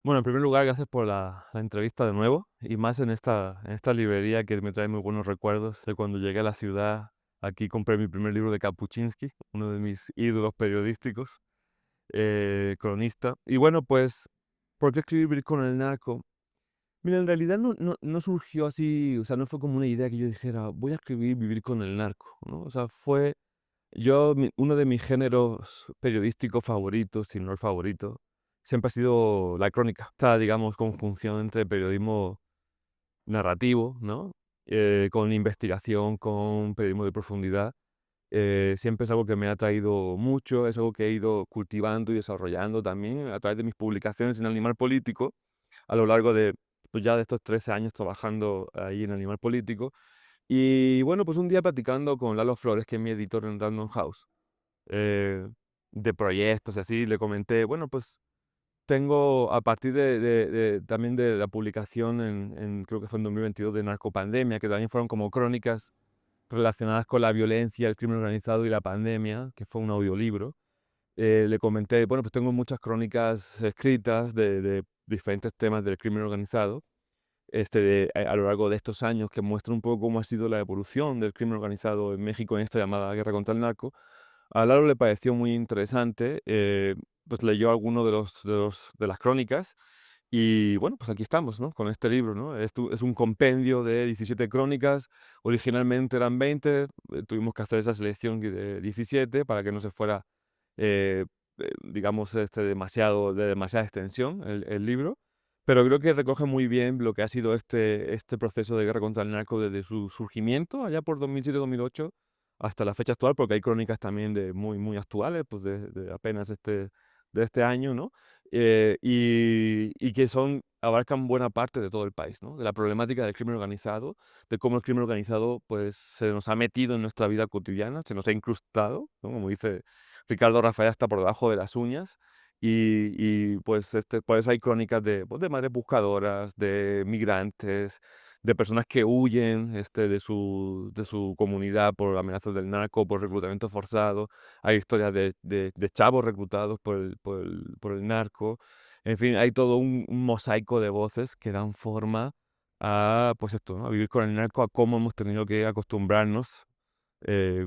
Bueno, en primer lugar, gracias por la entrevista de nuevo, y más en esta librería que me trae muy buenos recuerdos de cuando llegué a la ciudad. Aquí compré mi primer libro de Kapuscinski, uno de mis ídolos periodísticos, cronista. Y bueno, pues, ¿por qué escribir Vivir con el narco? Mira, en realidad no surgió así, o sea, no fue como una idea que yo dijera, voy a escribir Vivir con el narco, ¿no? O sea, uno de mis géneros periodísticos favoritos, si no el favorito, siempre ha sido la crónica. Esta, digamos, conjunción entre periodismo narrativo, ¿no? Con investigación, con periodismo de profundidad. Siempre es algo que me ha atraído mucho, es algo que he ido cultivando y desarrollando también a través de mis publicaciones en Animal Político, a lo largo de, pues ya de estos 13 años trabajando ahí en Animal Político. Y bueno, pues un día platicando con Lalo Flores, que es mi editor en Random House, eh, de proyectos y así, le comenté, bueno, pues tengo, a partir también de la publicación creo que fue en 2022, de Narcopandemia, que también fueron como crónicas relacionadas con la violencia, el crimen organizado y la pandemia, que fue un audiolibro. Le comenté, bueno, pues tengo muchas crónicas escritas de diferentes temas del crimen organizado, a lo largo de estos años, que muestran un poco cómo ha sido la evolución del crimen organizado en México en esta llamada guerra contra el narco. A Lalo le pareció muy interesante, pues leyó alguno de las crónicas y bueno, pues aquí estamos, ¿no? Con este libro, ¿no? Es un compendio de 17 crónicas, originalmente eran 20, tuvimos que hacer esa selección de 17 para que no se fuera, digamos, de demasiada extensión el libro, pero creo que recoge muy bien lo que ha sido este proceso de guerra contra el narco desde su surgimiento, allá por 2007-2008, hasta la fecha actual, porque hay crónicas también muy actuales, pues de apenas de este año, ¿no? Y que abarcan buena parte de todo el país, ¿no? De la problemática del crimen organizado, de cómo el crimen organizado, pues, se nos ha metido en nuestra vida cotidiana, se nos ha incrustado, ¿no? Como dice Ricardo Rafael, hasta por debajo de las uñas. Pues, pues hay crónicas pues, de madres buscadoras, de migrantes, de personas que huyen, de su comunidad por amenazas del narco, por reclutamiento forzado. Hay historias de chavos reclutados por el narco. En fin, hay todo un mosaico de voces que dan forma a, pues esto, ¿no? A vivir con el narco, a cómo hemos tenido que acostumbrarnos, eh,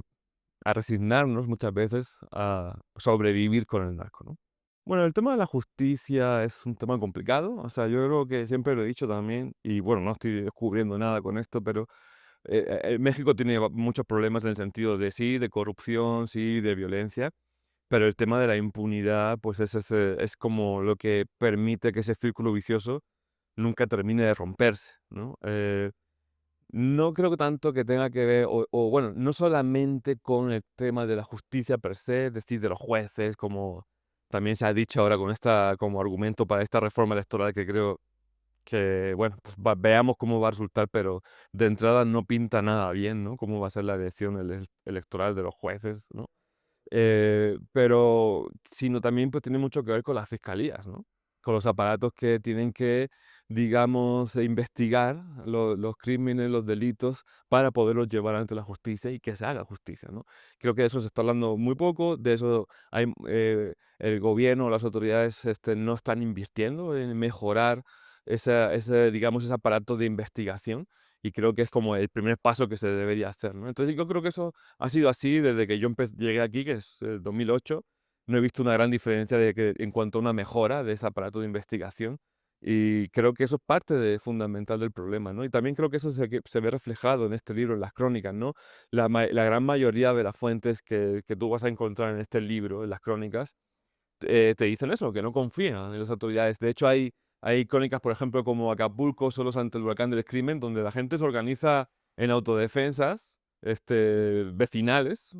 a resignarnos muchas veces a sobrevivir con el narco, ¿no? Bueno, el tema de la justicia es un tema complicado. O sea, yo creo que siempre lo he dicho también, y bueno, no estoy descubriendo nada con esto, pero México tiene muchos problemas en el sentido de sí, de corrupción, sí, de violencia, pero el tema de la impunidad, pues es como lo que permite que ese círculo vicioso nunca termine de romperse, ¿no? No creo que tanto que tenga que ver, o bueno, no solamente con el tema de la justicia per se, es decir, de los jueces, como también se ha dicho ahora con como argumento para esta reforma electoral, que creo que, bueno, pues veamos cómo va a resultar, pero de entrada no pinta nada bien, ¿no? Cómo va a ser la elección electoral de los jueces, ¿no? Pero sino también pues tiene mucho que ver con las fiscalías, ¿no? Con los aparatos que tienen que, digamos, investigar los crímenes, los delitos, para poderlos llevar ante la justicia y que se haga justicia, ¿no? Creo que de eso se está hablando muy poco, de eso el gobierno, las autoridades no están invirtiendo en mejorar digamos, ese aparato de investigación, y creo que es como el primer paso que se debería hacer, ¿no? Entonces yo creo que eso ha sido así desde que yo llegué aquí, que es 2008. No he visto una gran diferencia en cuanto a una mejora de ese aparato de investigación. Y creo que eso es parte fundamental del problema, ¿no? Y también creo que eso se ve reflejado en este libro, en las crónicas, ¿no? La gran mayoría de las fuentes que tú vas a encontrar en este libro, en las crónicas, te dicen eso, que no confían en las autoridades. De hecho, hay crónicas, por ejemplo, como Acapulco, solos ante el huracán del crimen, donde la gente se organiza en autodefensas, vecinales,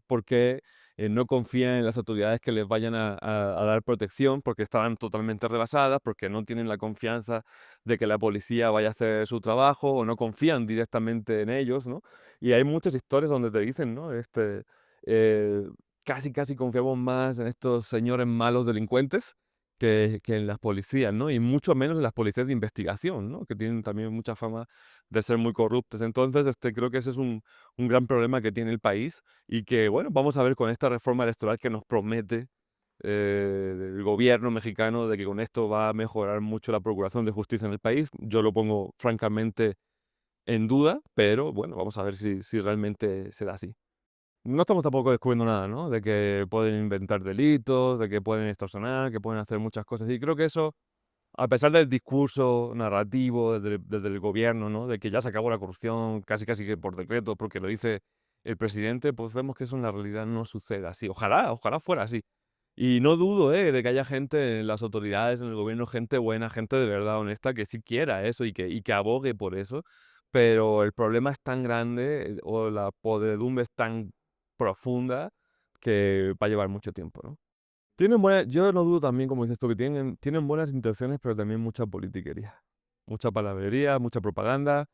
porque no confían en las autoridades que les vayan a dar protección, porque estaban totalmente rebasadas, porque no tienen la confianza de que la policía vaya a hacer su trabajo, o no confían directamente en ellos, ¿no? Y hay muchas historias donde te dicen, ¿no? Eh, casi confiamos más en estos señores malos delincuentes que en las policías, ¿no? Y mucho menos en las policías de investigación, ¿no? Que tienen también mucha fama de ser muy corruptas. Entonces, creo que ese es un gran problema que tiene el país, y que, bueno, vamos a ver con esta reforma electoral que nos promete, del gobierno mexicano de que con esto va a mejorar mucho la procuración de justicia en el país. Yo lo pongo francamente en duda, pero bueno, vamos a ver si realmente se da así. No estamos tampoco descubriendo nada, ¿no? De que pueden inventar delitos, de que pueden extorsionar, que pueden hacer muchas cosas. Y creo que eso, a pesar del discurso narrativo desde el gobierno, ¿no? De que ya se acabó la corrupción, casi casi que por decreto, porque lo dice el presidente, pues vemos que eso en la realidad no sucede así. Ojalá fuera así. Y no dudo, de que haya gente en las autoridades, en el gobierno, gente buena, gente de verdad honesta, que sí quiera eso y que abogue por eso. Pero el problema es tan grande, o la podredumbre es tan profunda, que va a llevar mucho tiempo, ¿no? Yo no dudo también, como dices tú, que tienen buenas intenciones, pero también mucha politiquería. Mucha palabrería, mucha propaganda.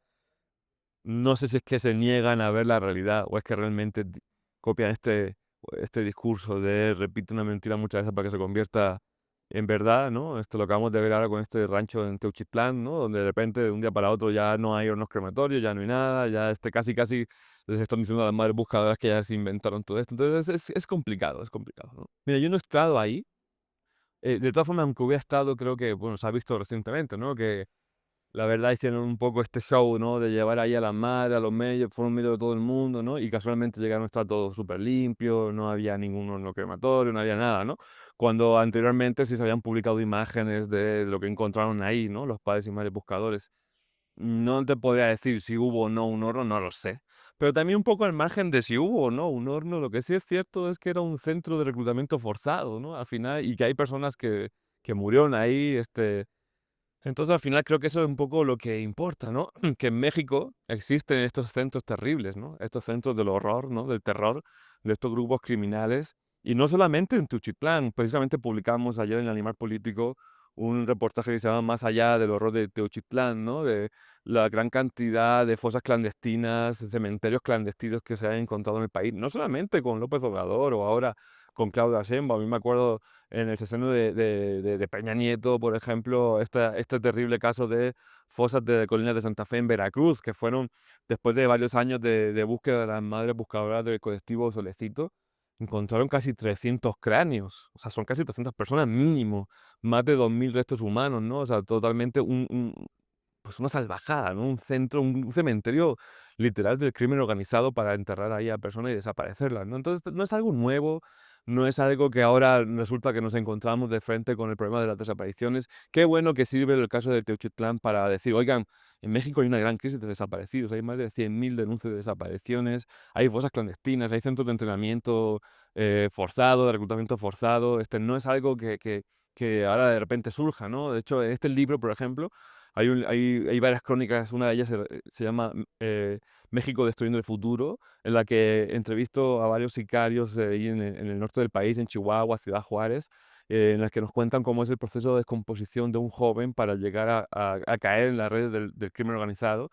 No sé si es que se niegan a ver la realidad o es que realmente copian este discurso de repite una mentira muchas veces para que se convierta en verdad, ¿no? Esto lo acabamos de ver ahora con este rancho en Teuchitlán, ¿no? Donde de repente de un día para otro ya no hay hornos crematorios, ya no hay nada, ya casi casi les están diciendo a las madres buscadoras que ya se inventaron todo esto. Entonces es complicado, es complicado, ¿no? Mira, yo no he estado ahí. De todas formas, aunque hubiera estado, creo que, bueno, se ha visto recientemente, ¿no? Que la verdad hicieron un poco este show, ¿no? De llevar ahí a las madres, a los medios, fueron medio de todo el mundo, ¿no? Y casualmente llegaron, está todo súper limpio, no había ningún horno crematorio, no había nada, ¿no? Cuando anteriormente sí se habían publicado imágenes de lo que encontraron ahí, ¿no? Los padres y madres buscadores. No te podría decir si hubo o no un horno, no lo sé. Pero también un poco al margen de si hubo o no un horno, lo que sí es cierto es que era un centro de reclutamiento forzado, ¿no? Al final, y que hay personas que murieron ahí, entonces, al final creo que eso es un poco lo que importa, ¿no? Que en México existen estos centros terribles, ¿no? Estos centros del horror, ¿no? Del terror, de estos grupos criminales. Y no solamente en Teuchitlán, precisamente publicamos ayer en el Animal Político un reportaje que se llama Más allá del horror de Teuchitlán, ¿no? De la gran cantidad de fosas clandestinas, cementerios clandestinos que se han encontrado en el país. No solamente con López Obrador o ahora con Claudia Sheinbaum. A mí me acuerdo en el sexenio de Peña Nieto, por ejemplo, este terrible caso de fosas de Colinas de Santa Fe en Veracruz, que fueron después de varios años de búsqueda de las madres buscadoras del colectivo Solecito, encontraron casi 300 cráneos, o sea, son casi 300 personas mínimo, más de 2000 restos humanos, ¿no? O sea, totalmente pues una salvajada, ¿no? Un centro, un cementerio literal del crimen organizado para enterrar ahí a personas y desaparecerlas, ¿no? Entonces, no es algo nuevo, no es algo que ahora resulta que nos encontramos de frente con el problema de las desapariciones. Qué bueno que sirve el caso de Teuchitlán para decir, oigan, en México hay una gran crisis de desaparecidos, hay más de 100.000 denuncias de desapariciones, hay fosas clandestinas, hay centros de entrenamiento forzado, de reclutamiento forzado. No es algo que ahora de repente surja, ¿no? De hecho, en este libro, por ejemplo, hay varias crónicas, una de ellas se llama México destruyendo el futuro, en la que entrevisto a varios sicarios ahí en el norte del país, en Chihuahua, Ciudad Juárez, en las que nos cuentan cómo es el proceso de descomposición de un joven para llegar a caer en las redes del crimen organizado,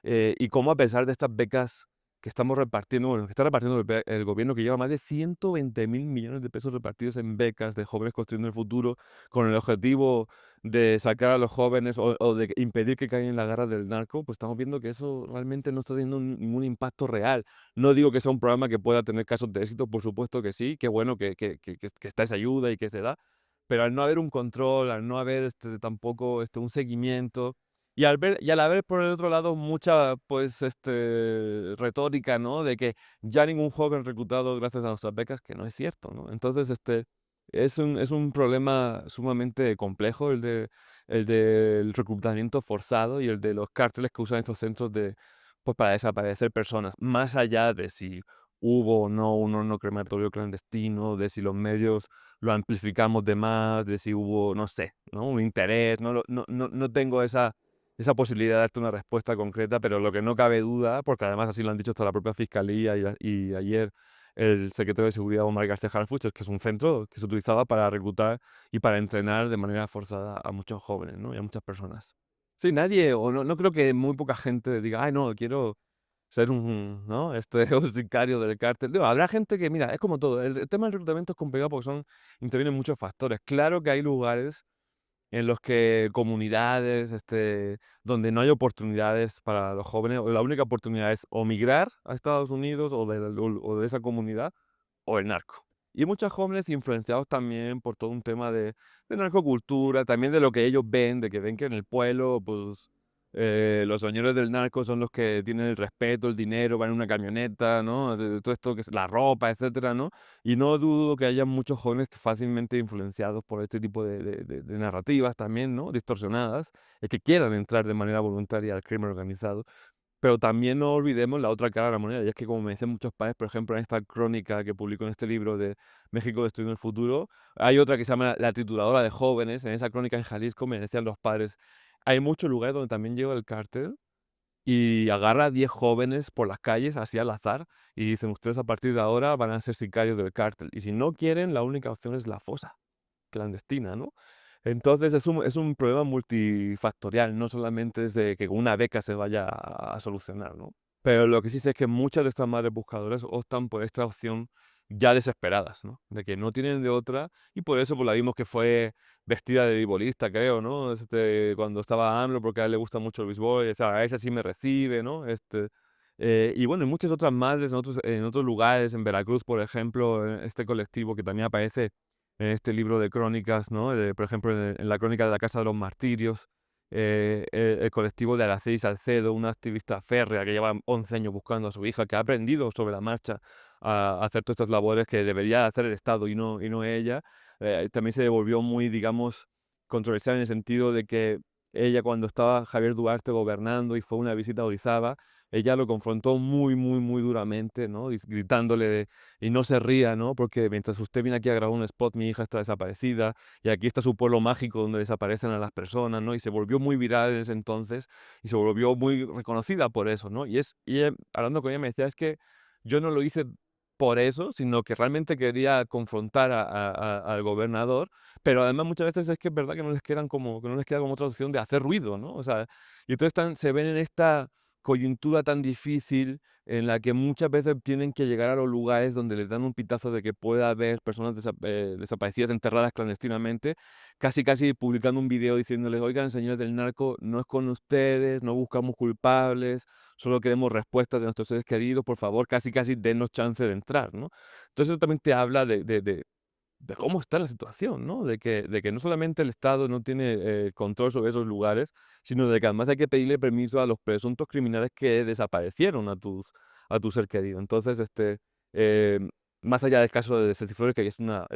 y cómo a pesar de estas becas que estamos repartiendo, bueno, que está repartiendo el gobierno, que lleva más de 120.000 millones de pesos repartidos en becas de jóvenes construyendo el futuro, con el objetivo de sacar a los jóvenes o de impedir que caigan en la garra del narco, pues estamos viendo que eso realmente no está teniendo ningún impacto real. No digo que sea un programa que pueda tener casos de éxito, por supuesto que sí, qué bueno que está esa ayuda y que se da, pero al no haber un control, al no haber tampoco un seguimiento, y al haber por el otro lado mucha pues retórica, ¿no? De que ya ningún joven reclutado gracias a nuestras becas, que no es cierto, ¿no? Entonces, es un problema sumamente complejo el del reclutamiento forzado y el de los cárteles que usan estos centros pues, para desaparecer personas, más allá de si hubo o no un horno crematorio clandestino, de si los medios lo amplificamos de más, de si hubo, no sé, ¿no? Un interés, no tengo esa posibilidad de darte una respuesta concreta, pero lo que no cabe duda, porque además así lo han dicho hasta la propia Fiscalía y ayer el secretario de Seguridad, Omar García Harfuch, es que es un centro que se utilizaba para reclutar y para entrenar de manera forzada a muchos jóvenes, ¿no? Y a muchas personas. Sí, nadie, o no creo que muy poca gente diga, ay, no, quiero ser ¿no? Un sicario del cártel. Digo, habrá gente que, mira, es como todo. El tema del reclutamiento es complicado porque intervienen muchos factores. Claro que hay lugares en los que comunidades, donde no hay oportunidades para los jóvenes, o la única oportunidad es o migrar a Estados Unidos o de esa comunidad o el narco. Y muchos jóvenes influenciados también por todo un tema de narcocultura, también de lo que ellos ven, de que ven que en el pueblo, pues, los señores del narco son los que tienen el respeto, el dinero, van en una camioneta, ¿no? De todo esto que es la ropa, etcétera, ¿no? Y no dudo que haya muchos jóvenes que fácilmente influenciados por este tipo de narrativas también, ¿no? Distorsionadas, que quieran entrar de manera voluntaria al crimen organizado. Pero también no olvidemos la otra cara de la moneda, y es que, como me dicen muchos padres, por ejemplo, en esta crónica que publico en este libro de México destruyendo el futuro, hay otra que se llama La trituradora de jóvenes. En esa crónica en Jalisco me decían los padres, hay muchos lugares donde también llega el cártel y agarra a 10 jóvenes por las calles, así al azar, y dicen, ustedes a partir de ahora van a ser sicarios del cártel. Y si no quieren, la única opción es la fosa clandestina, ¿no? Entonces es un problema multifactorial, no solamente es de que con una beca se vaya a solucionar, ¿no? Pero lo que sí sé es que muchas de estas madres buscadoras optan por esta opción ya desesperadas, ¿no? De que no tienen de otra, y por eso pues la vimos que fue vestida de beisbolista, creo, ¿no? Cuando estaba AMLO, porque a él le gusta mucho el béisbol, y decía, a esa sí me recibe, ¿no? Y bueno, y muchas otras madres en otros lugares, en Veracruz, por ejemplo, este colectivo que también aparece en este libro de crónicas, ¿no? Por ejemplo, en la crónica de la Casa de los Martirios, el colectivo de Araceli Salcedo, una activista férrea que lleva 11 años buscando a su hija, que ha aprendido sobre la marcha a hacer todas estas labores que debería hacer el Estado y no ella. También se devolvió muy, digamos, controversial en el sentido de que ella, cuando estaba Javier Duarte gobernando y fue una visita a Orizaba, ella lo confrontó muy, muy, muy duramente, ¿no? Gritándole y no se ría, ¿no? Porque mientras usted viene aquí a grabar un spot, mi hija está desaparecida y aquí está su pueblo mágico donde desaparecen a las personas, ¿no? Y se volvió muy viral en ese entonces y se volvió muy reconocida por eso, ¿no? Hablando con ella me decía, es que yo no lo hice por eso, sino que realmente quería confrontar al gobernador, pero además muchas veces es que es verdad que no les queda como otra opción de hacer ruido, ¿no? O sea, y entonces se ven en esta coyuntura tan difícil en la que muchas veces tienen que llegar a los lugares donde les dan un pitazo de que pueda haber personas desaparecidas, enterradas clandestinamente, casi casi publicando un video diciéndoles, oigan, señores del narco, no es con ustedes, no buscamos culpables, solo queremos respuestas de nuestros seres queridos, por favor, casi casi denos chance de entrar, ¿no? Entonces eso también te habla de cómo está la situación, ¿no? De que no solamente el Estado no tiene control sobre esos lugares, sino de que además hay que pedirle permiso a los presuntos criminales que desaparecieron a tu ser querido. Entonces, eh, más allá del caso de Ceci Flores, que es una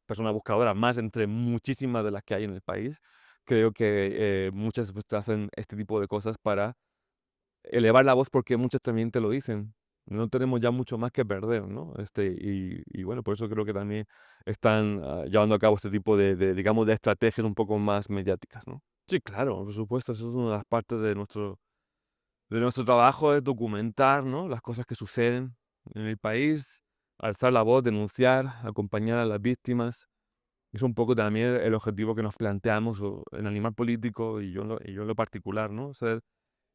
persona buscadora más entre muchísimas de las que hay en el país, creo que muchas veces hacen este tipo de cosas para elevar la voz, porque muchos también te lo dicen. No tenemos ya mucho más que perder, ¿no? Y bueno, por eso creo que también están llevando a cabo este tipo digamos, de estrategias un poco más mediáticas, ¿no? Sí, claro, por supuesto, eso es una de las partes de nuestro trabajo, es documentar, ¿no? Las cosas que suceden en el país, alzar la voz, denunciar, acompañar a las víctimas. Es un poco también el objetivo que nos planteamos en Animal Político y yo en lo particular, ¿no? Ser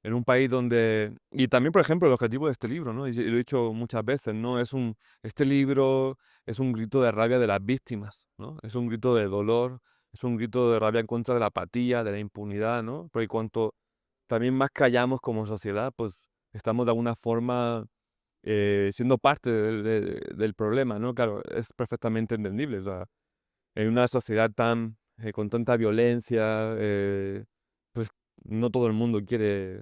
en un país donde y también, por ejemplo, el objetivo de este libro, ¿no? Y lo he dicho muchas veces, ¿no? Este libro es un grito de rabia de las víctimas, ¿no? Es un grito de dolor, es un grito de rabia en contra de la apatía, de la impunidad, ¿no? Porque cuanto también más callamos como sociedad, pues estamos de alguna forma siendo parte del problema, ¿no? Claro, es perfectamente entendible, o sea, en una sociedad con tanta violencia, pues no todo el mundo quiere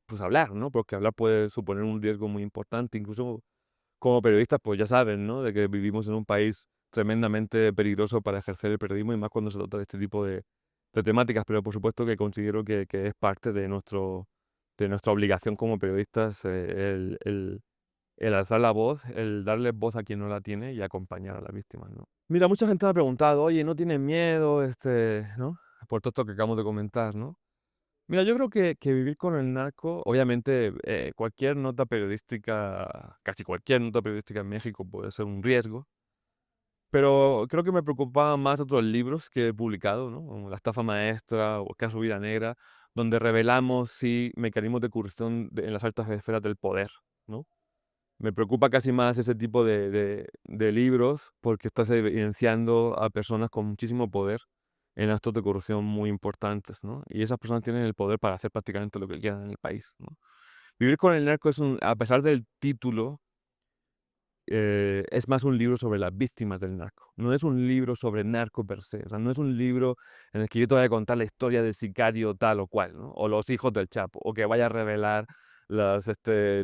pues hablar, ¿no? Porque hablar puede suponer un riesgo muy importante. Incluso como periodistas, pues ya saben, ¿no? De que vivimos en un país tremendamente peligroso para ejercer el periodismo, y más cuando se trata de este tipo de temáticas. Pero por supuesto que considero que es parte de nuestra obligación como periodistas, el alzar la voz, el darle voz a quien no la tiene y acompañar a las víctimas, ¿no? Mira, mucha gente me ha preguntado, oye, ¿no tienes miedo, ¿no? Por todo esto que acabamos de comentar, ¿no? Mira, yo creo que vivir con el narco, obviamente, cualquier nota periodística, casi cualquier nota periodística en México puede ser un riesgo, pero creo que me preocupaban más otros libros que he publicado, ¿no? Como La estafa maestra o Caso Vida Negra, donde revelamos, sí, mecanismos de corrupción en las altas esferas del poder, ¿no? Me preocupa casi más ese tipo de libros, porque estás evidenciando a personas con muchísimo poder en actos de corrupción muy importantes, ¿no? Y esas personas tienen el poder para hacer prácticamente lo que quieran en el país, ¿no? Vivir con el narco a pesar del título, es más un libro sobre las víctimas del narco. No es un libro sobre narco per se. O sea, no es un libro en el que yo te voy a contar la historia del sicario tal o cual, ¿no? O los hijos del Chapo, o que vaya a revelar los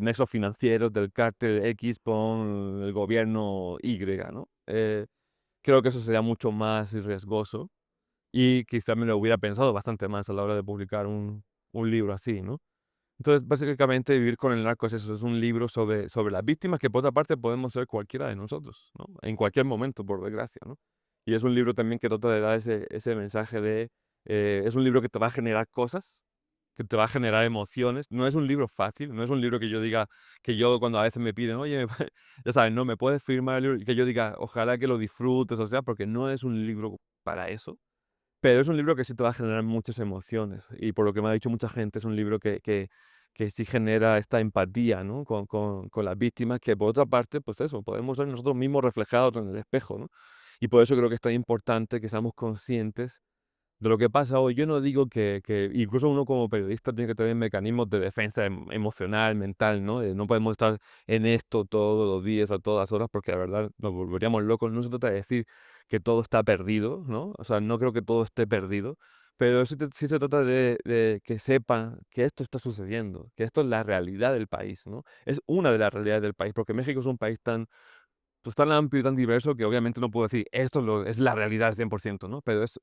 nexos financieros del cártel X con el gobierno Y, ¿no? Creo que eso sería mucho más riesgoso y quizá me lo hubiera pensado bastante más a la hora de publicar un libro así, ¿no? Entonces, básicamente, Vivir con el narco es eso, es un libro sobre las víctimas que, por otra parte, podemos ser cualquiera de nosotros, ¿no? En cualquier momento, por desgracia, ¿no? Y es un libro también que trata de dar ese mensaje de, es un libro que te va a generar cosas, que te va a generar emociones. No es un libro fácil, no es un libro que yo diga, que yo cuando a veces me piden, oye, ya sabes, no, me puedes firmar el libro, y que yo diga, ojalá que lo disfrutes, o sea, porque no es un libro para eso. Pero es un libro que sí te va a generar muchas emociones y por lo que me ha dicho mucha gente es un libro que sí genera esta empatía, ¿no? Con las víctimas que por otra parte, pues eso, podemos ser nosotros mismos reflejados en el espejo, ¿no? Y por eso creo que es tan importante que seamos conscientes de lo que pasa hoy. Yo no digo que incluso uno como periodista tiene que tener mecanismos de defensa emocional, mental, ¿no? No podemos estar en esto todos los días, a todas horas, porque la verdad nos volveríamos locos. No se trata de decir que todo está perdido, ¿no? O sea, no creo que todo esté perdido, pero sí se trata de que sepan que esto está sucediendo, que esto es la realidad del país, ¿no? Es una de las realidades del país, porque México es un país pues, tan amplio y tan diverso que obviamente no puedo decir, esto es la realidad al 100%, ¿no? Pero es,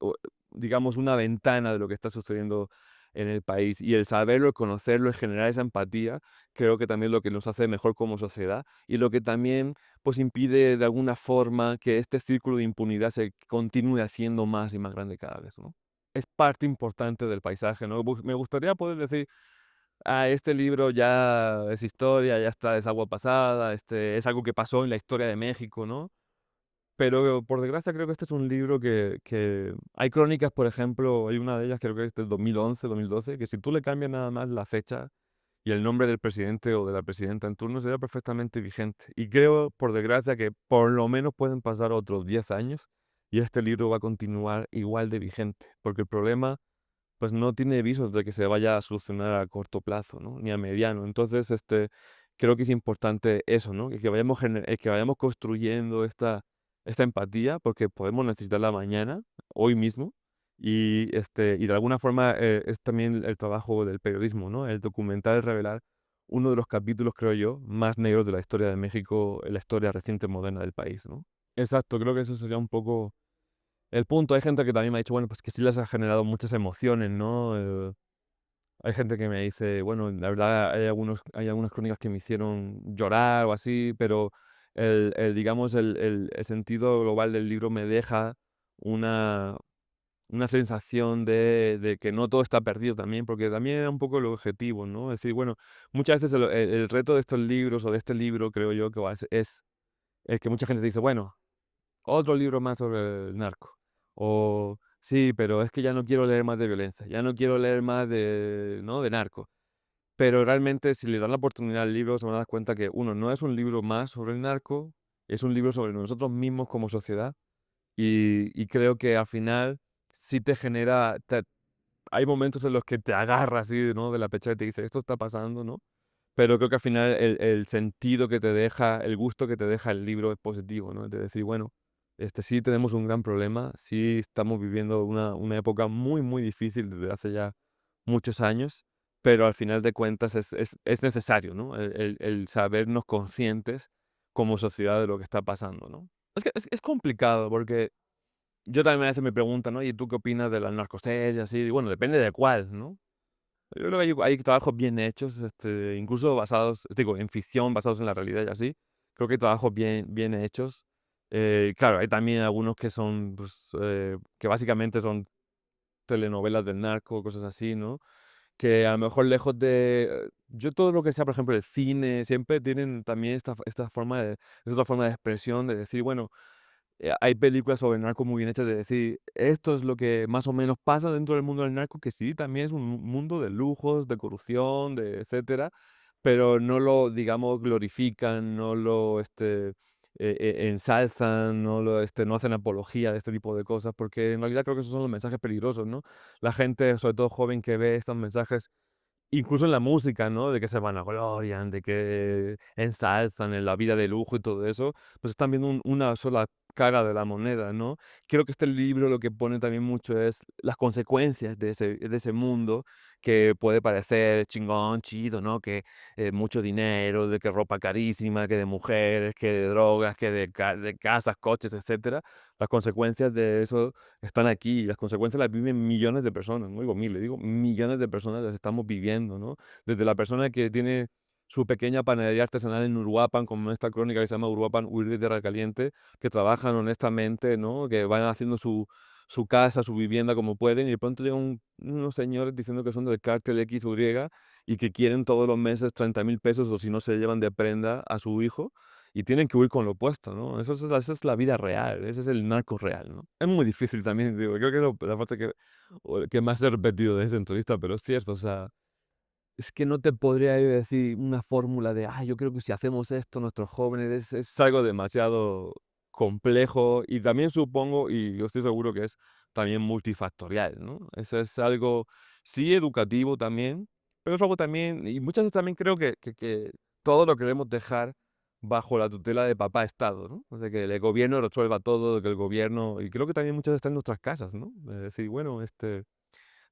digamos, una ventana de lo que está sucediendo en el país. Y el saberlo, el conocerlo, el generar esa empatía, creo que también es lo que nos hace mejor como sociedad y lo que también pues impide de alguna forma que este círculo de impunidad se continúe haciendo más y más grande cada vez, ¿no? Es parte importante del paisaje, ¿no? Me gustaría poder decir, este libro ya es historia, ya está, es agua pasada, es algo que pasó en la historia de México, ¿no? Pero por desgracia creo que este es un libro que hay crónicas, por ejemplo, hay una de ellas creo que es del 2011, 2012, que si tú le cambias nada más la fecha y el nombre del presidente o de la presidenta en turno sería perfectamente vigente. Y creo, por desgracia, que por lo menos pueden pasar otros 10 años y este libro va a continuar igual de vigente, porque el problema pues no tiene visos de que se vaya a solucionar a corto plazo, ¿no? Ni a mediano. Entonces, creo que es importante eso, ¿no? Que vayamos construyendo esta empatía, porque podemos necesitarla mañana, hoy mismo, y de alguna forma es también el trabajo del periodismo, ¿no? El documentar, el revelar uno de los capítulos, creo yo, más negros de la historia de México, en la historia reciente moderna del país, ¿no? Exacto, creo que eso sería un poco el punto. Hay gente que también me ha dicho, bueno, pues que sí les ha generado muchas emociones, ¿no? Hay gente que me dice, bueno, la verdad hay algunas crónicas que me hicieron llorar o así, pero digamos, el sentido global del libro me deja una, una sensación de que no todo está perdido también, porque también era un poco el objetivo, ¿no? Es decir, bueno, muchas veces el reto de estos libros o de este libro, creo yo, que es que mucha gente dice, bueno, otro libro más sobre el narco. O sí, pero es que ya no quiero leer más de violencia, ya no quiero leer más de, ¿no? de narco. Pero realmente, si le dan la oportunidad al libro, se van a dar cuenta que, uno, no es un libro más sobre el narco, es un libro sobre nosotros mismos como sociedad. Y creo que al final sí te genera, hay momentos en los que te agarra así, ¿no? De la pechera y te dice, esto está pasando, ¿no? Pero creo que al final el sentido que te deja, el gusto que te deja el libro es positivo, ¿no? De decir, bueno, sí tenemos un gran problema, sí estamos viviendo una época muy, muy difícil desde hace ya muchos años, pero al final de cuentas es necesario, ¿no? El sabernos conscientes como sociedad de lo que está pasando, ¿no? Es que es complicado porque yo también a veces me preguntan, ¿no? ¿Y tú qué opinas de las narcoseries? Así, y bueno, depende de cuál, ¿no? Yo creo que hay trabajos bien hechos, incluso basados, digo, en ficción, basados en la realidad y así. Creo que hay trabajos bien hechos. Claro, hay también algunos que son, pues, que básicamente son telenovelas del narco, cosas así, ¿no? Que a lo mejor lejos yo todo lo que sea, por ejemplo, el cine, siempre tienen también esta forma es otra forma de expresión, de decir, bueno, hay películas sobre narco muy bien hechas de decir, esto es lo que más o menos pasa dentro del mundo del narco, que sí, también es un mundo de lujos, de corrupción, de etcétera, pero no lo, digamos, glorifican, no lo ensalzan, no hacen apología de este tipo de cosas, porque en realidad creo que esos son los mensajes peligrosos, ¿no? La gente, sobre todo joven, que ve estos mensajes incluso en la música, ¿no? De que se vanaglorian, de que ensalzan en la vida de lujo y todo eso, pues están viendo una sola cara de la moneda, ¿no? Creo que este libro lo que pone también mucho es las consecuencias de ese mundo que puede parecer chingón, chido, ¿no? Que mucho dinero, de que ropa carísima, que de mujeres, que de drogas, que de casas, coches, etcétera. Las consecuencias de eso están aquí y las consecuencias las viven millones de personas, no digo miles, digo millones de personas las estamos viviendo, ¿no? Desde la persona que tiene su pequeña panadería artesanal en Uruapan, como esta crónica que se llama Uruapan, huir de tierra caliente, que trabajan honestamente, ¿no? Que van haciendo su casa, su vivienda como pueden, y de pronto llegan unos señores diciendo que son del cártel X o Y y que quieren todos los meses 30.000 pesos o si no se llevan de prenda a su hijo y tienen que huir con lo opuesto, ¿no? Esa es la vida real, ese es el narco real, ¿no? Es muy difícil también, digo, creo que la parte que más he repetido de esa entrevista, pero es cierto, o sea, es que no te podría yo decir una fórmula de, yo creo que si hacemos esto, nuestros jóvenes, es algo demasiado complejo y también supongo, y yo estoy seguro que es también multifactorial, ¿no? Eso es algo, sí, educativo también, pero es algo también, y muchas veces también creo que todo lo queremos dejar bajo la tutela de papá Estado, ¿no? O sea, que el gobierno resuelva todo, que el gobierno, y creo que también muchas veces está en nuestras casas, ¿no? Es decir, bueno,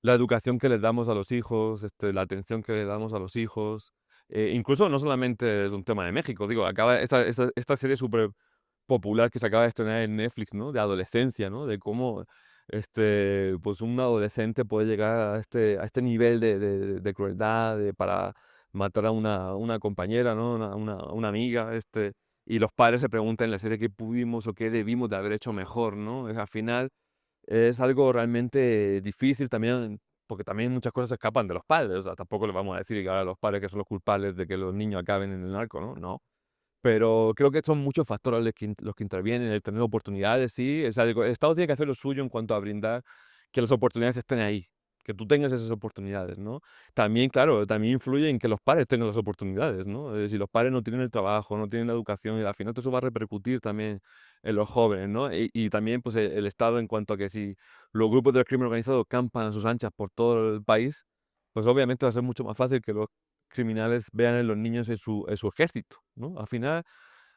la educación que les damos a los hijos, la atención que le damos a los hijos. Incluso no solamente es un tema de México, digo, acaba esta serie súper popular que se acaba de estrenar en Netflix, ¿no? De adolescencia, ¿no? De cómo pues un adolescente puede llegar a este nivel de crueldad para matar a una compañera, ¿no? Una amiga, y los padres se preguntan en la serie qué pudimos o qué debimos de haber hecho mejor, ¿no? Al final es algo realmente difícil también, porque también muchas cosas escapan de los padres. O sea, tampoco les vamos a decir que ahora los padres que son los culpables de que los niños acaben en el narco, ¿no? No. Pero creo que son muchos factores los que intervienen, el tener oportunidades, sí, es algo. El Estado tiene que hacer lo suyo en cuanto a brindar que las oportunidades estén ahí, que tú tengas esas oportunidades, ¿no? También, claro, también influye en que los padres tengan las oportunidades, ¿no? Si los padres no tienen el trabajo, no tienen la educación, y al final todo eso va a repercutir también en los jóvenes, ¿no? Y también, pues, el Estado en cuanto a que si los grupos del crimen organizado campan a sus anchas por todo el país, pues obviamente va a ser mucho más fácil que los criminales vean en los niños en su ejército, ¿no? Al final,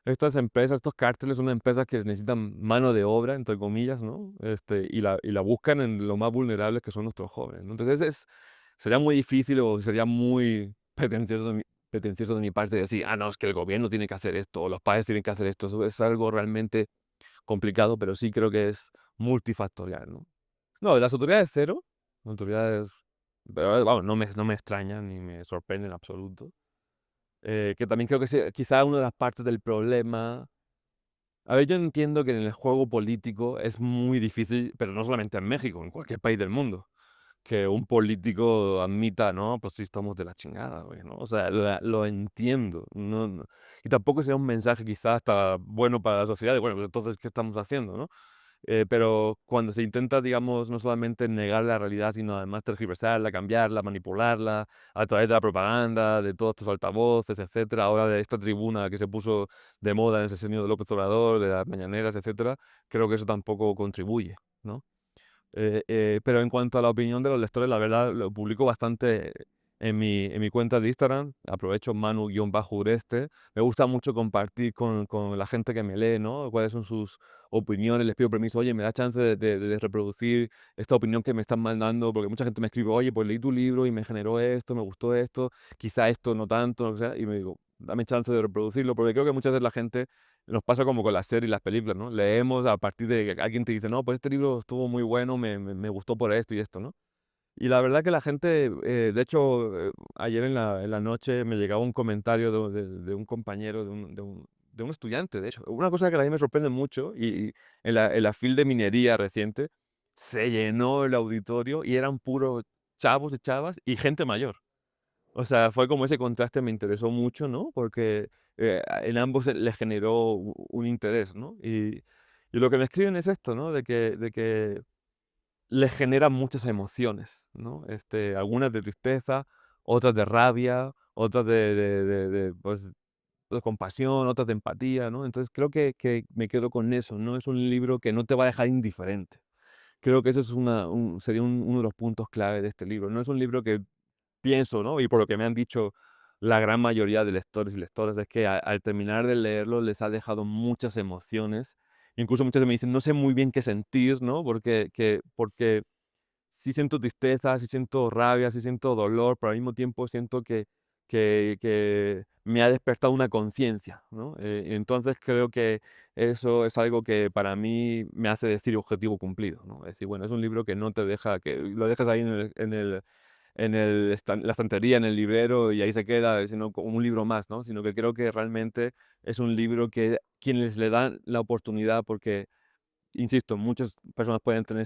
estas empresas, estos cárteles son empresas que necesitan mano de obra, entre comillas, ¿no? Y la buscan en los más vulnerables que son nuestros jóvenes, ¿no? Entonces sería muy difícil o sería muy pretencioso de mi parte decir, no, es que el gobierno tiene que hacer esto o los padres tienen que hacer esto. Eso es algo realmente complicado, pero sí creo que es multifactorial, ¿no? No, las autoridades cero, las autoridades, pero vamos, no me extrañan ni me sorprenden en absoluto. Que también creo que quizá una de las partes del problema. A ver, yo entiendo que en el juego político es muy difícil, pero no solamente en México, en cualquier país del mundo, que un político admita, no, pues sí estamos de la chingada, güey, ¿no? O sea, lo entiendo. Y tampoco sería un mensaje quizás hasta bueno para la sociedad, de, bueno, pues entonces, ¿qué estamos haciendo, no? Pero cuando se intenta, digamos, no solamente negar la realidad, sino además tergiversarla, cambiarla, manipularla, a través de la propaganda, de todos estos altavoces, etcétera, ahora de esta tribuna que se puso de moda en el sexenio de López Obrador, de las mañaneras, etcétera, creo que eso tampoco contribuye, ¿no? Pero en cuanto a la opinión de los lectores, la verdad lo publico bastante en mi cuenta de Instagram. Aprovecho Manu-Ureste. Me gusta mucho compartir con la gente que me lee, ¿no? Cuáles son sus opiniones. Les pido permiso, oye, me da chance de reproducir esta opinión que me están mandando, porque mucha gente me escribe, oye, pues leí tu libro y me generó esto, me gustó esto, quizá esto no tanto, o sea, y me digo, dame chance de reproducirlo, porque creo que muchas veces la gente nos pasa como con las series y las películas, ¿no? Leemos a partir de que alguien te dice, no, pues este libro estuvo muy bueno, me gustó por esto y esto, ¿no? Y la verdad que la gente, de hecho, ayer en la noche me llegaba un comentario de un compañero, de un estudiante, de hecho. Una cosa que a mí me sorprende mucho, y en la fil de minería reciente, se llenó el auditorio y eran puros chavos y chavas y gente mayor. O sea, fue como ese contraste me interesó mucho, ¿no? Porque en ambos les generó un interés, ¿no? Y lo que me escriben es esto, ¿no? De que les genera muchas emociones, ¿no? Algunas de tristeza, otras de rabia, otras pues, de compasión, otras de empatía, ¿no? Entonces creo que me quedo con eso, ¿no? Es un libro que no te va a dejar indiferente. Creo que ese es sería uno de los puntos clave de este libro. No es un libro que pienso, ¿no? Y por lo que me han dicho la gran mayoría de lectores y lectoras, es que al terminar de leerlo les ha dejado muchas emociones. Incluso muchas me dicen, no sé muy bien qué sentir, ¿no? Porque sí siento tristeza, sí siento rabia, sí siento dolor, pero al mismo tiempo siento que me ha despertado una conciencia, ¿no? Entonces creo que eso es algo que para mí me hace decir objetivo cumplido, ¿no? Es decir, bueno, es un libro que no te deja, que lo dejas ahí la estantería, en el librero y ahí se queda, sino como un libro más, ¿no? Sino que creo que realmente es un libro que quienes le dan la oportunidad, porque insisto, muchas personas pueden tener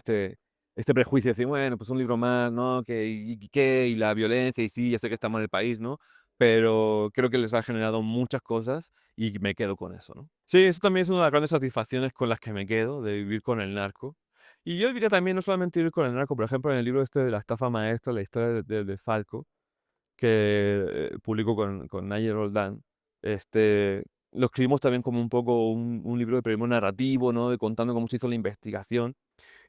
este prejuicio de decir, bueno, pues un libro más, ¿no? Que, ¿y qué? Y la violencia, y sí, ya sé que está mal el país, ¿no? Pero creo que les ha generado muchas cosas y me quedo con eso, ¿no? Sí, eso también es una de las grandes satisfacciones con las que me quedo, de vivir con el narco. Y yo diría también, no solamente vivir con el narco, por ejemplo, en el libro este de la estafa maestra, la historia de Falco, que publico con Nayer Roldán, este, lo escribimos también como un poco un libro de periodismo narrativo, ¿no? De contando cómo se hizo la investigación.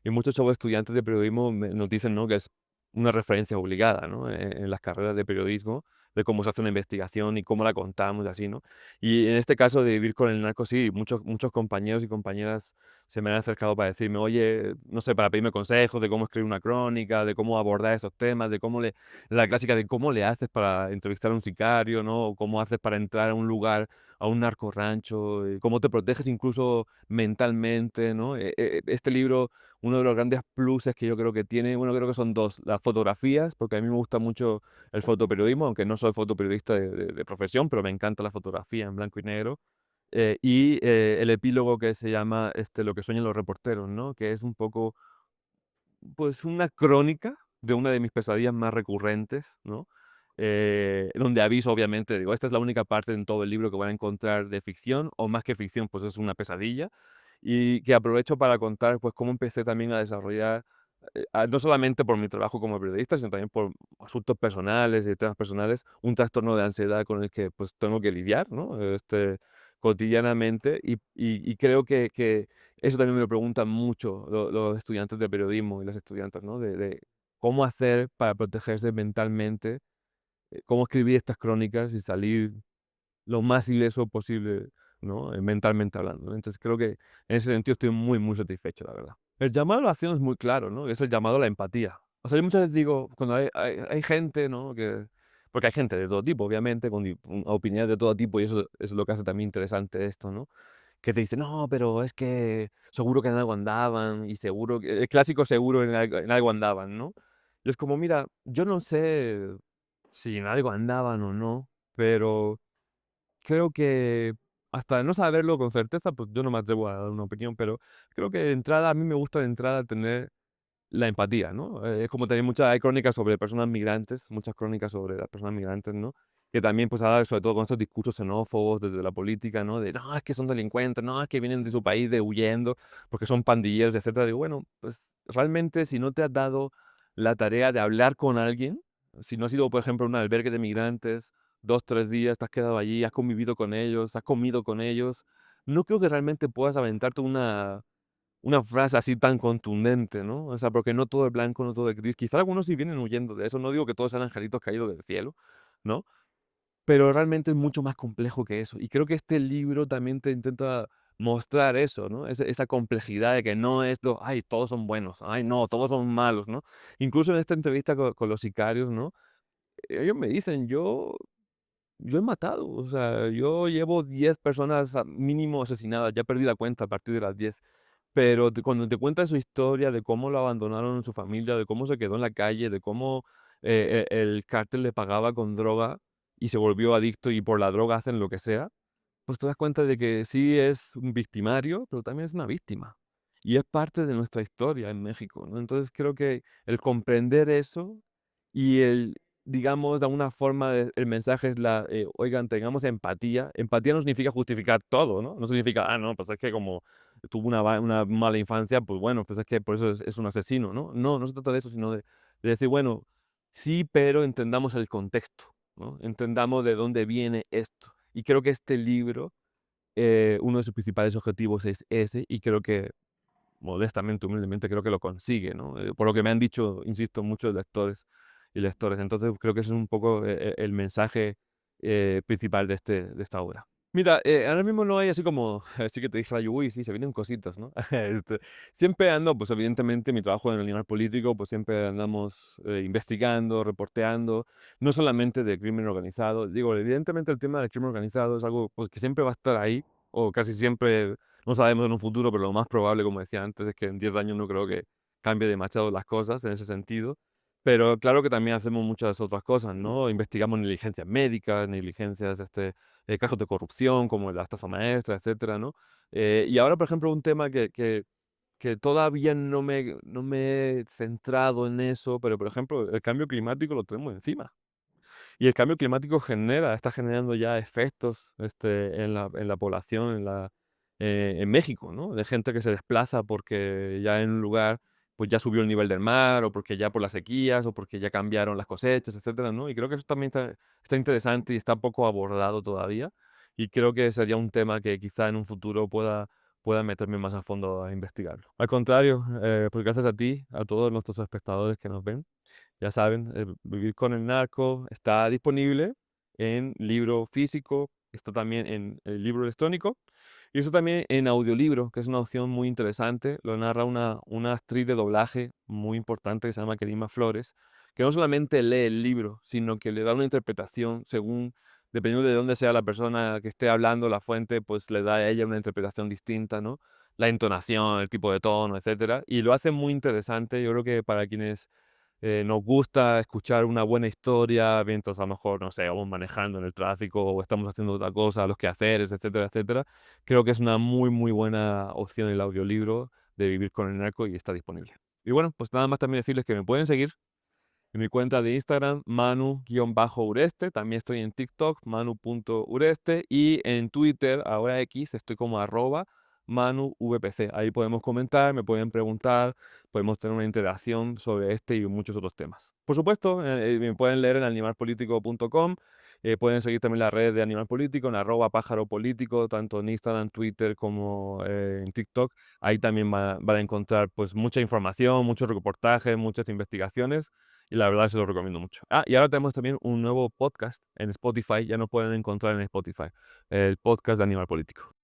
Y muchos chavos estudiantes de periodismo nos dicen, ¿no? Que es una referencia obligada, ¿no? En las carreras de periodismo, de cómo se hace una investigación y cómo la contamos y así, ¿no? Y en este caso de vivir con el narco, sí, muchos compañeros y compañeras se me han acercado para decirme, oye, no sé, para pedirme consejos de cómo escribir una crónica, de cómo abordar esos temas, de la clásica de cómo le haces para entrevistar a un sicario, ¿no? O cómo haces para entrar a un lugar, a un narco rancho, cómo te proteges incluso mentalmente, ¿no? Este libro, uno de los grandes pluses que yo creo que tiene, bueno, creo que son dos, las fotografías, porque a mí me gusta mucho el fotoperiodismo, aunque no soy fotoperiodista de profesión, pero me encanta la fotografía en blanco y negro. El epílogo que se llama Lo que sueñan los reporteros, ¿no? Que es un poco, pues, una crónica de una de mis pesadillas más recurrentes, ¿no? Donde aviso, obviamente, digo, esta es la única parte en todo el libro que van a encontrar de ficción, o más que ficción, pues es una pesadilla, y que aprovecho para contar, pues, cómo empecé también a desarrollar, no solamente por mi trabajo como periodista, sino también por asuntos personales y temas personales, un trastorno de ansiedad con el que, pues, tengo que lidiar, ¿no? Cotidianamente, y creo que eso también me lo preguntan mucho los estudiantes de periodismo y las estudiantes, ¿no? De cómo hacer para protegerse mentalmente, cómo escribir estas crónicas y salir lo más ileso posible, ¿no? Mentalmente hablando, ¿no? Entonces creo que en ese sentido estoy muy, muy satisfecho, la verdad. El llamado a la acción es muy claro, ¿no? Es el llamado a la empatía. O sea, yo muchas veces digo, cuando hay gente, ¿no? Porque hay gente de todo tipo, obviamente, con opiniones de todo tipo, y eso es lo que hace también interesante esto, ¿no? Que te dice, no, pero es que seguro que en algo andaban, y seguro, el clásico seguro en algo andaban, ¿no? Y es como, mira, yo no sé si en algo andaban o no, pero creo que hasta no saberlo con certeza, pues yo no me atrevo a dar una opinión, pero creo que de entrada, a mí me gusta de entrada tener la empatía, ¿no? Es como también hay crónicas sobre personas migrantes, muchas crónicas sobre las personas migrantes, ¿no? Que también, pues, habla sobre todo con estos discursos xenófobos desde la política, ¿no? De, no, es que son delincuentes, no, es que vienen de su país de huyendo, porque son pandilleros, etcétera. Digo, bueno, pues, realmente si no te has dado la tarea de hablar con alguien, si no has ido, por ejemplo, a un albergue de migrantes, 2, 3 días, te has quedado allí, has convivido con ellos, has comido con ellos, no creo que realmente puedas aventarte una frase así tan contundente, ¿no? O sea, porque no todo es blanco, no todo es gris. Quizá algunos sí vienen huyendo de eso, no digo que todos sean angelitos caídos del cielo, ¿no? Pero realmente es mucho más complejo que eso. Y creo que este libro también te intenta mostrar eso, ¿no? Esa complejidad de que no es ay, todos son buenos, ay, no, todos son malos, ¿no? Incluso en esta entrevista con los sicarios, ¿no? Ellos me dicen, yo he matado, o sea, yo llevo 10 personas mínimo asesinadas, ya perdí la cuenta a partir de las 10. Pero cuando te cuenta su historia, de cómo lo abandonaron en su familia, de cómo se quedó en la calle, de cómo el cártel le pagaba con droga y se volvió adicto y por la droga hacen lo que sea, pues te das cuenta de que sí es un victimario, pero también es una víctima. Y es parte de nuestra historia en México, ¿no? Entonces creo que el comprender eso y digamos, de alguna forma, el mensaje es oigan, tengamos empatía. Empatía no significa justificar todo, ¿no? No significa, no, pues es que como tuvo una mala infancia, pues bueno, pues es que por eso es un asesino, ¿no? No, no se trata de eso, sino de decir, bueno, sí, pero entendamos el contexto, ¿no? Entendamos de dónde viene esto. Y creo que este libro, uno de sus principales objetivos es ese, y creo que, modestamente, humildemente, creo que lo consigue, ¿no? Por lo que me han dicho, insisto, muchos lectores y lectores. Entonces creo que ese es un poco el mensaje principal de esta obra. Mira, ahora mismo no hay así como, así que te dije, uy, sí, se vienen cositas, ¿no? Siempre ando, pues evidentemente mi trabajo en el animal político, pues siempre andamos investigando, reporteando, no solamente de crimen organizado. Digo, evidentemente el tema del crimen organizado es algo pues, que siempre va a estar ahí, o casi siempre, no sabemos en un futuro, pero lo más probable, como decía antes, es que en 10 años no creo que cambie demasiado las cosas en ese sentido. Pero claro que también hacemos muchas otras cosas, ¿no? Investigamos negligencias médicas, negligencias, casos de corrupción, como la estafa maestra, etcétera, ¿no? Y ahora, por ejemplo, un tema que todavía no me he centrado en eso, pero, por ejemplo, el cambio climático lo tenemos encima. Y el cambio climático está generando ya efectos en la población, en México, ¿no? De gente que se desplaza porque ya en un lugar pues ya subió el nivel del mar, o porque ya por las sequías, o porque ya cambiaron las cosechas, etcétera, ¿no? Y creo que eso también está interesante y está poco abordado todavía. Y creo que sería un tema que quizá en un futuro pueda meterme más a fondo a investigarlo. Al contrario, pues gracias a ti, a todos nuestros espectadores que nos ven. Ya saben, Vivir con el narco está disponible en libro físico, está también en el libro electrónico y eso también en audiolibro, que es una opción muy interesante. Lo narra una actriz de doblaje muy importante que se llama Kerima Flores, que no solamente lee el libro, sino que le da una interpretación según, dependiendo de dónde sea la persona que esté hablando, la fuente, pues le da a ella una interpretación distinta, ¿no? La entonación, el tipo de tono, etcétera. Y lo hace muy interesante. Yo creo que para quienes nos gusta escuchar una buena historia mientras a lo mejor, no sé, vamos manejando en el tráfico o estamos haciendo otra cosa, los quehaceres, etcétera, etcétera. Creo que es una muy, muy buena opción el audiolibro de Vivir con el narco y está disponible. Y bueno, pues nada más también decirles que me pueden seguir en mi cuenta de Instagram, manu-ureste. También estoy en TikTok, manu.ureste. Y en Twitter, ahora X, estoy como @manuvpc. Ahí podemos comentar, me pueden preguntar, podemos tener una interacción sobre este y muchos otros temas. Por supuesto, me pueden leer en animalpolitico.com. Pueden seguir también las redes de Animal Político, en @pájaro político, tanto en Instagram, Twitter como en TikTok. Ahí también van a encontrar pues mucha información, muchos reportajes, muchas investigaciones y la verdad se lo recomiendo mucho. Ah, y ahora tenemos también un nuevo podcast en Spotify, ya nos pueden encontrar en Spotify, el podcast de Animal Político.